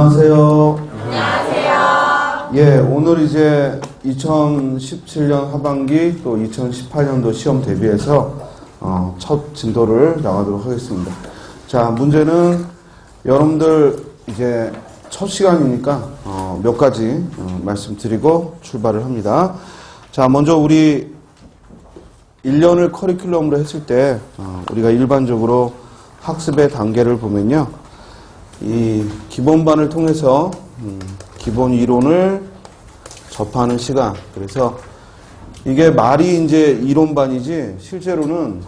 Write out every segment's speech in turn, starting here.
안녕하세요. 안녕하세요. 예, 오늘 이제 2017년 하반기 또 2018년도 시험 대비해서 첫 진도를 나가도록 하겠습니다. 자, 문제는 여러분들 이제 첫 시간이니까 몇 가지 말씀드리고 출발을 합니다. 자, 먼저 우리 1년을 커리큘럼으로 했을 때 우리가 일반적으로 학습의 단계를 보면요. 이 기본반을 통해서 기본 이론을 접하는 시간. 그래서 이게 말이 이제 이론반이지 실제로는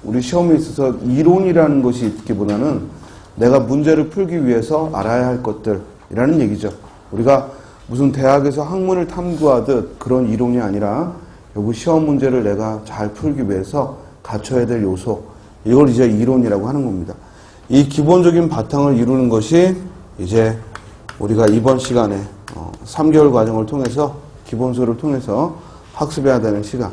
우리 시험에 있어서 이론이라는 것이 있기보다는 내가 문제를 풀기 위해서 알아야 할 것들이라는 얘기죠. 우리가 무슨 대학에서 학문을 탐구하듯 그런 이론이 아니라 결국 시험 문제를 내가 잘 풀기 위해서 갖춰야 될 요소, 이걸 이제 이론이라고 하는 겁니다. 이 기본적인 바탕을 이루는 것이 이제 우리가 이번 시간에 3개월 과정을 통해서 기본소를 통해서 학습해야 되는 시간.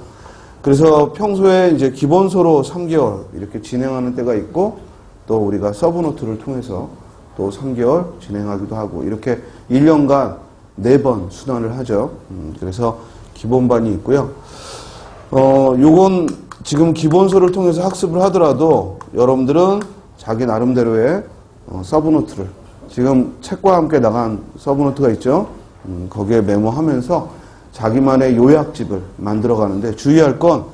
그래서 평소에 이제 기본소로 3개월 이렇게 진행하는 때가 있고 또 우리가 서브노트를 통해서 또 3개월 진행하기도 하고 이렇게 1년간 4번 순환을 하죠. 그래서 기본반이 있고요. 요건 지금 기본소를 통해서 학습을 하더라도 여러분들은 자기 나름대로의 서브노트를 지금 책과 함께 나간 서브노트가 있죠. 거기에 메모하면서 자기만의 요약집을 만들어가는데 주의할 건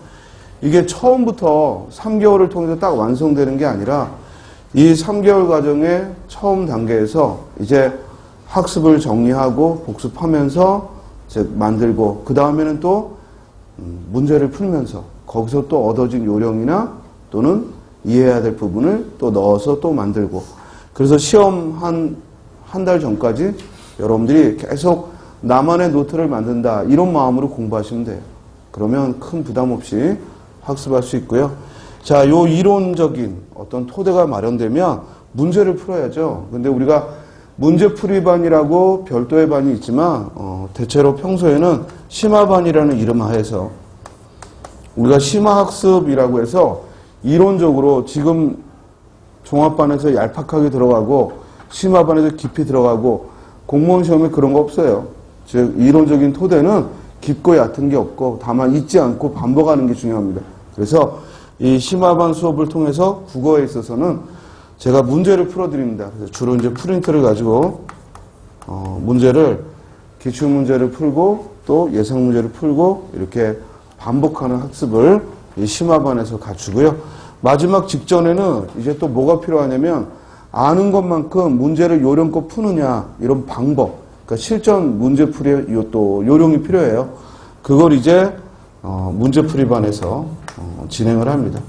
이게 처음부터 3개월을 통해서 딱 완성되는 게 아니라 이 3개월 과정의 처음 단계에서 이제 학습을 정리하고 복습하면서 이제 만들고 그 다음에는 또 문제를 풀면서 거기서 또 얻어진 요령이나 또는 이해해야 될 부분을 또 넣어서 또 만들고 그래서 시험 한 달 전까지 여러분들이 계속 나만의 노트를 만든다 이런 마음으로 공부하시면 돼요. 그러면 큰 부담 없이 학습할 수 있고요. 자, 요 이론적인 어떤 토대가 마련되면 문제를 풀어야죠. 근데 우리가 문제풀이반이라고 별도의 반이 있지만 대체로 평소에는 심화반이라는 이름 하에서 우리가 심화학습이라고 해서 이론적으로 지금 종합반에서 얄팍하게 들어가고 심화반에서 깊이 들어가고 공무원 시험에 그런 거 없어요. 즉 이론적인 토대는 깊고 얕은 게 없고 다만 잊지 않고 반복하는 게 중요합니다. 그래서 이 심화반 수업을 통해서 국어에 있어서는 제가 문제를 풀어드립니다. 그래서 주로 이제 프린트를 가지고 문제를 기출문제를 풀고 또 예상문제를 풀고 이렇게 반복하는 학습을 이 심화반에서 갖추고요. 마지막 직전에는 이제 또 뭐가 필요하냐면 아는 것만큼 문제를 요령껏 푸느냐 이런 방법, 그러니까 실전 문제풀이 또 요령이 필요해요. 그걸 이제 문제풀이반에서 진행을 합니다.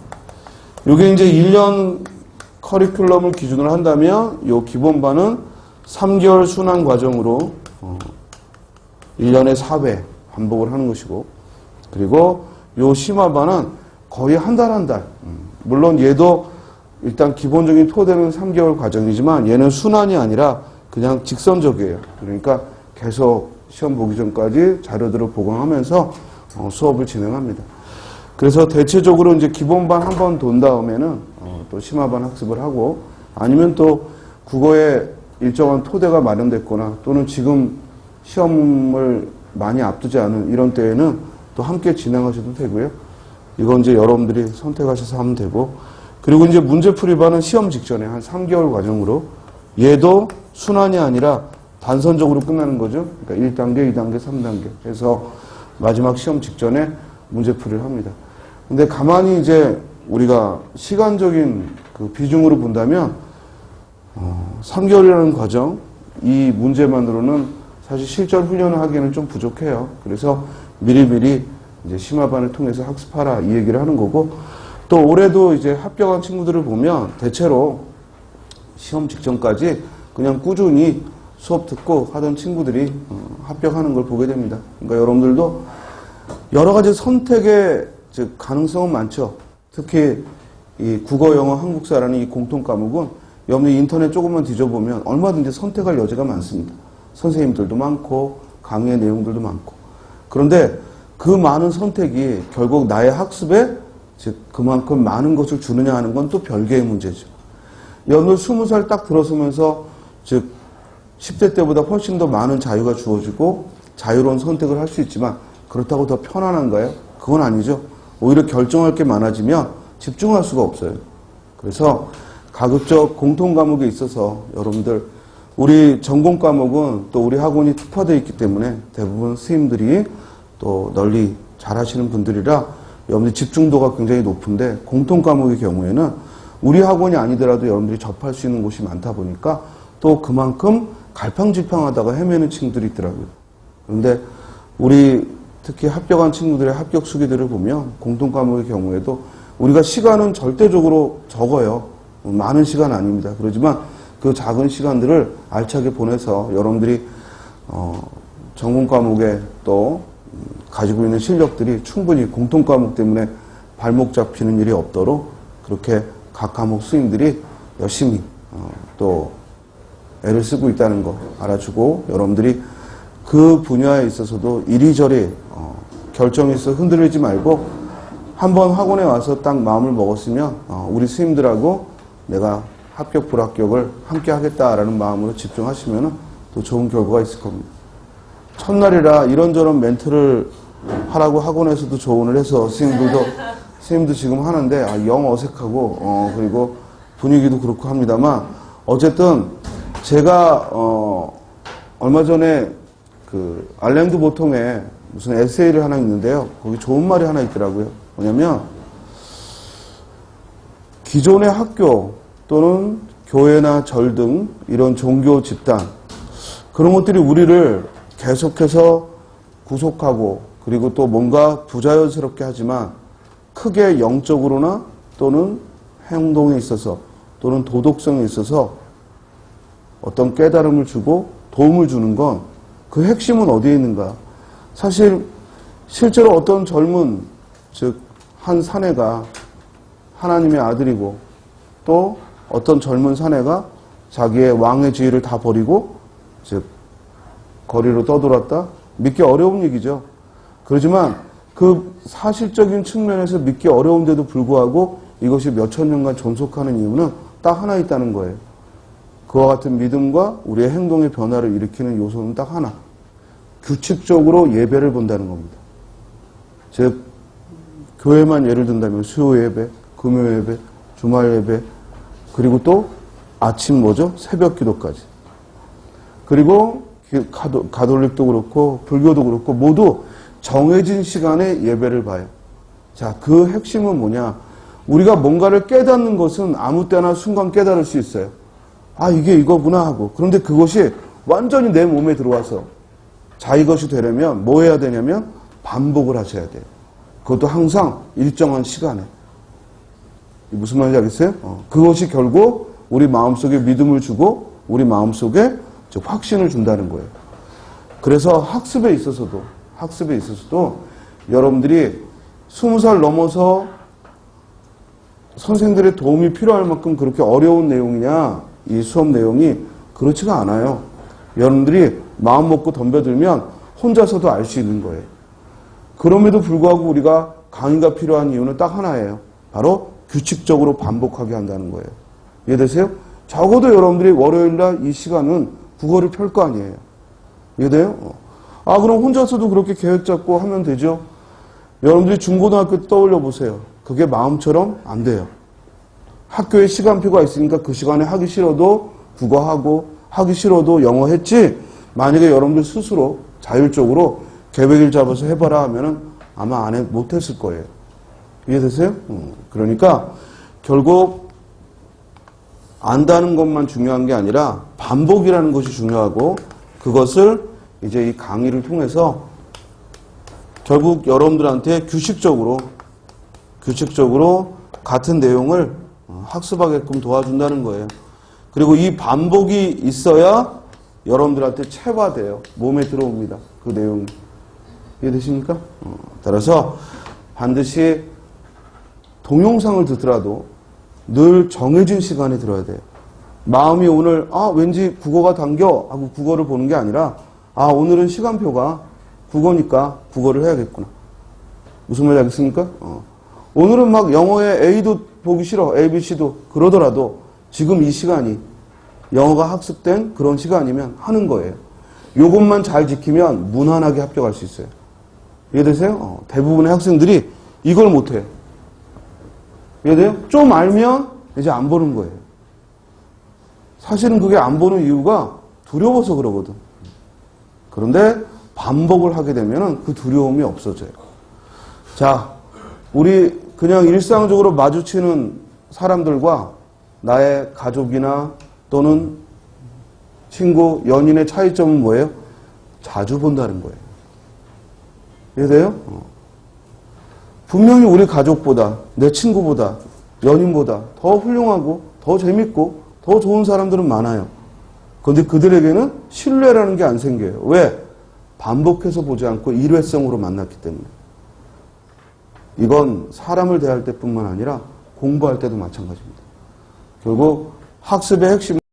이게 이제 1년 커리큘럼을 기준으로 한다면 이 기본반은 3개월 순환 과정으로 1년에 4회 반복을 하는 것이고 그리고 이 심화반은 거의 한 달. 물론 얘도 일단 기본적인 토대는 3개월 과정이지만 얘는 순환이 아니라 그냥 직선적이에요. 그러니까 계속 시험 보기 전까지 자료들을 보강하면서 수업을 진행합니다. 그래서 대체적으로 이제 기본반 한 번 돈 다음에는 또 심화반 학습을 하고 아니면 또 국어에 일정한 토대가 마련됐거나 또는 지금 시험을 많이 앞두지 않은 이런 때에는 또 함께 진행하셔도 되고요. 이건 이제 여러분들이 선택하셔서 하면 되고 그리고 이제 문제풀이반은 시험 직전에 한 3개월 과정으로 얘도 순환이 아니라 단선적으로 끝나는 거죠. 그러니까 1단계, 2단계, 3단계 해서 마지막 시험 직전에 문제풀이를 합니다. 근데 가만히 이제 우리가 시간적인 그 비중으로 본다면 3개월이라는 과정 이 문제만으로는 사실 실전 훈련을 하기에는 좀 부족해요. 그래서 미리미리 이제 심화반을 통해서 학습하라 이 얘기를 하는 거고 또 올해도 이제 합격한 친구들을 보면 대체로 시험 직전까지 그냥 꾸준히 수업 듣고 하던 친구들이 합격하는 걸 보게 됩니다. 그러니까 여러분들도 여러 가지 선택의 즉 가능성은 많죠. 특히 이 국어, 영어, 한국사라는 이 공통 과목은 여러분들 인터넷 조금만 뒤져보면 얼마든지 선택할 여지가 많습니다. 선생님들도 많고 강의의 내용들도 많고 그런데 그 많은 선택이 결국 나의 학습에 즉 그만큼 많은 것을 주느냐 하는 건 또 별개의 문제죠. 여러분들 20살 딱 들어서면서 즉 10대 때보다 훨씬 더 많은 자유가 주어지고 자유로운 선택을 할 수 있지만 그렇다고 더 편안한가요? 그건 아니죠. 오히려 결정할 게 많아지면 집중할 수가 없어요. 그래서 가급적 공통 과목에 있어서 여러분들 우리 전공 과목은 또 우리 학원이 특화되어 있기 때문에 대부분 선생님들이 또 널리 잘하시는 분들이라 여러분들 집중도가 굉장히 높은데 공통 과목의 경우에는 우리 학원이 아니더라도 여러분들이 접할 수 있는 곳이 많다 보니까 또 그만큼 갈팡질팡하다가 헤매는 친구들이 있더라고요. 그런데 우리 특히 합격한 친구들의 합격 수기들을 보면 공통 과목의 경우에도 우리가 시간은 절대적으로 적어요. 많은 시간 아닙니다. 그렇지만 그 작은 시간들을 알차게 보내서 여러분들이 전공 과목에 또 가지고 있는 실력들이 충분히 공통 과목 때문에 발목 잡히는 일이 없도록 그렇게 각 과목 스님들이 열심히 또 애를 쓰고 있다는 거 알아주고 여러분들이 그 분야에 있어서도 이리저리 결정이 있어 흔들리지 말고 한번 학원에 와서 딱 마음을 먹었으면 우리 스님들하고 내가 합격 불합격을 함께 하겠다라는 마음으로 집중하시면 또 좋은 결과가 있을 겁니다. 첫날이라 이런저런 멘트를 하라고 학원에서도 조언을 해서 스님들도 지금 하는데 영 어색하고 그리고 분위기도 그렇고 합니다만 어쨌든 제가 얼마 전에 그 알랭드 보통에 무슨 에세이를 하나 있는데요. 거기 좋은 말이 하나 있더라고요. 뭐냐면 기존의 학교 또는 교회나 절 등 이런 종교 집단 그런 것들이 우리를 계속해서 구속하고 그리고 또 뭔가 부자연스럽게 하지만 크게 영적으로나 또는 행동에 있어서 또는 도덕성에 있어서 어떤 깨달음을 주고 도움을 주는 건 그 핵심은 어디에 있는가? 사실 실제로 어떤 젊은 즉 한 사내가 하나님의 아들이고 또 어떤 젊은 사내가 자기의 왕의 지위를 다 버리고 즉 거리로 떠돌았다? 믿기 어려운 얘기죠. 그렇지만 그 사실적인 측면에서 믿기 어려운데도 불구하고 이것이 몇천 년간 존속하는 이유는 딱 하나 있다는 거예요. 그와 같은 믿음과 우리의 행동의 변화를 일으키는 요소는 딱 하나. 규칙적으로 예배를 본다는 겁니다. 즉 교회만 예를 든다면 수요 예배, 금요 예배, 주말 예배 그리고 또 아침 새벽 기도까지. 그리고 가톨릭도 그렇고 불교도 그렇고 모두 정해진 시간에 예배를 봐요. 자, 그 핵심은 뭐냐? 우리가 뭔가를 깨닫는 것은 아무 때나 순간 깨달을 수 있어요. 이게 이거구나 하고. 그런데 그것이 완전히 내 몸에 들어와서 자기것이 되려면 뭐 해야 되냐면 반복을 하셔야 돼요. 그것도 항상 일정한 시간에. 무슨 말인지 알겠어요? 그것이 결국 우리 마음속에 믿음을 주고 우리 마음속에 확신을 준다는 거예요. 그래서 학습에 있어서도 여러분들이 20살 넘어서 선생들의 도움이 필요할 만큼 그렇게 어려운 내용이냐 이 수업 내용이 그렇지가 않아요. 여러분들이 마음 먹고 덤벼들면 혼자서도 알 수 있는 거예요. 그럼에도 불구하고 우리가 강의가 필요한 이유는 딱 하나예요. 바로 규칙적으로 반복하게 한다는 거예요. 이해되세요? 적어도 여러분들이 월요일날 이 시간은 국어를 펼 거 아니에요. 이해돼요? 그럼 혼자서도 그렇게 계획 잡고 하면 되죠. 여러분들이 중고등학교 때 떠올려 보세요. 그게 마음처럼 안 돼요. 학교에 시간표가 있으니까 그 시간에 하기 싫어도 국어하고 하기 싫어도 영어 했지 만약에 여러분들 스스로 자율적으로 계획을 잡아서 해봐라 하면은 아마 못했을 거예요. 이해되세요? 그러니까 결국 안다는 것만 중요한 게 아니라 반복이라는 것이 중요하고 그것을 이제 이 강의를 통해서 결국 여러분들한테 규칙적으로 같은 내용을 학습하게끔 도와준다는 거예요. 그리고 이 반복이 있어야 여러분들한테 체화돼요. 몸에 들어옵니다. 그 내용이. 이해되십니까? 따라서 반드시 동영상을 듣더라도 늘 정해진 시간에 들어야 돼요. 마음이 오늘 왠지 국어가 당겨 하고 국어를 보는 게 아니라 오늘은 시간표가 국어니까 국어를 해야겠구나. 무슨 말인지 알겠습니까? 오늘은 막 영어에 A도 보기 싫어. ABC도 그러더라도 지금 이 시간이 영어가 학습된 그런 시간이면 하는 거예요. 요것만 잘 지키면 무난하게 합격할 수 있어요. 이해되세요? 대부분의 학생들이 이걸 못해요. 이해돼요? 좀 알면 이제 안 보는 거예요. 사실은 그게 안 보는 이유가 두려워서 그러거든. 그런데 반복을 하게 되면 그 두려움이 없어져요. 자, 우리 그냥 일상적으로 마주치는 사람들과 나의 가족이나 또는 친구, 연인의 차이점은 뭐예요? 자주 본다는 거예요. 이해돼요? 분명히 우리 가족보다, 내 친구보다, 연인보다 더 훌륭하고 더 재밌고 더 좋은 사람들은 많아요. 그런데 그들에게는 신뢰라는 게 안 생겨요. 왜? 반복해서 보지 않고 일회성으로 만났기 때문에. 이건 사람을 대할 때뿐만 아니라 공부할 때도 마찬가지입니다. 결국 학습의 핵심